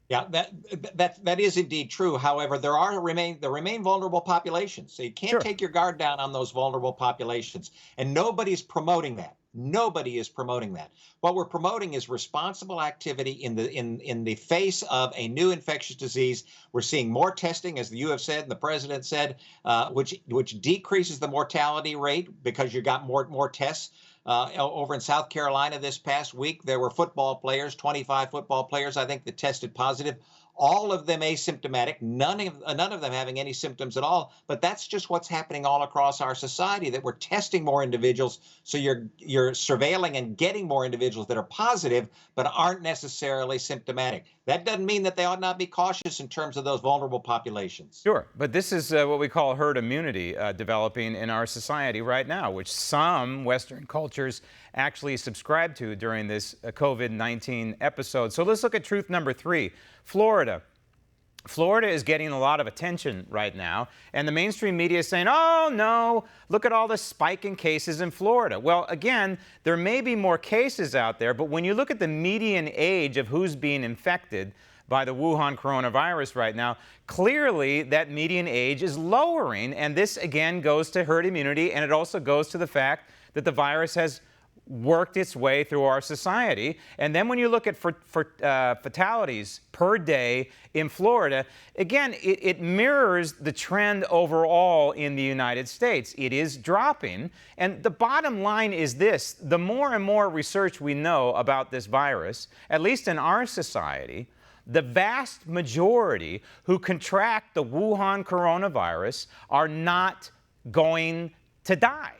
Yeah, that is indeed true. However, there remain vulnerable populations. So you can't Sure. take your guard down on those vulnerable populations. And nobody's promoting that. Nobody is promoting that. What we're promoting is responsible activity in the face of a new infectious disease. We're seeing more testing, as you have said and the president said, which decreases the mortality rate because you got more tests. Over in South Carolina this past week, there were football players, 25 football players, I think, that tested positive. All of them asymptomatic, none of them having any symptoms at all. But that's just what's happening all across our society. That we're testing more individuals, so you're surveilling and getting more individuals that are positive but aren't necessarily symptomatic. That doesn't mean that they ought not be cautious in terms of those vulnerable populations. Sure, but this is what we call herd immunity developing in our society right now, which some Western cultures actually subscribe to during this COVID-19 episode. So let's look at truth number 3. Florida. Florida is getting a lot of attention right now, and the mainstream media is saying, oh no, look at all the spike in cases in Florida. Well, again, there may be more cases out there, but when you look at the median age of who's being infected by the Wuhan coronavirus right now, clearly that median age is lowering, and this again goes to herd immunity, and it also goes to the fact that the virus has worked its way through our society. And then when you look at fatalities per day in Florida, again, it mirrors the trend overall in the United States. It is dropping. And the bottom line is this: the more and more research we know about this virus, at least in our society, the vast majority who contract the Wuhan coronavirus are not going to die.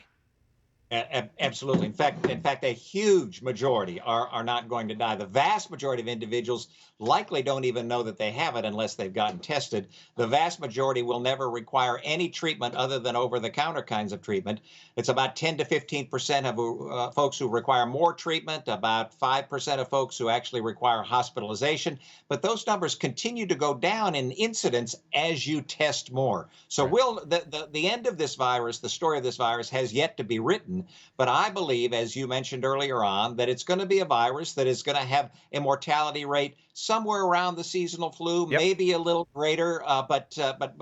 Absolutely. In fact, a huge majority are not going to die. The vast majority of individuals likely don't even know that they have it unless they've gotten tested. The vast majority will never require any treatment other than over-the-counter kinds of treatment. It's about 10 to 15% of folks who require more treatment, about 5% of folks who actually require hospitalization. But those numbers continue to go down in incidence as you test more. So the end of this virus, the story of this virus, has yet to be written. But I believe, as you mentioned earlier on, that it's going to be a virus that is going to have a mortality rate somewhere around the seasonal flu, Yep. maybe a little greater, but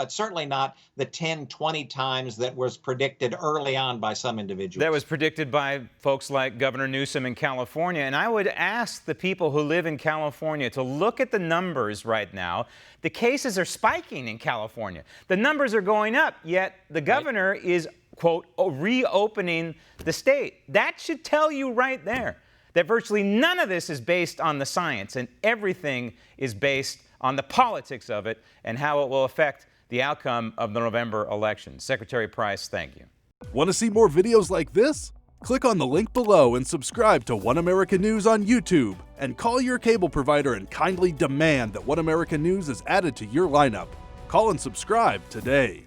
certainly not the 10, 20 times that was predicted early on by some individuals. That was predicted by folks like Governor Newsom in California. And I would ask the people who live in California to look at the numbers right now. The cases are spiking in California. The numbers are going up, yet the governor is, quote, reopening the state. That should tell you right there that virtually none of this is based on the science, and everything is based on the politics of it and how it will affect the outcome of the November election. Secretary Price, thank you. Want to see more videos like this? Click on the link below and subscribe to One American News on YouTube, and call your cable provider and kindly demand that One American News is added to your lineup. Call and subscribe today.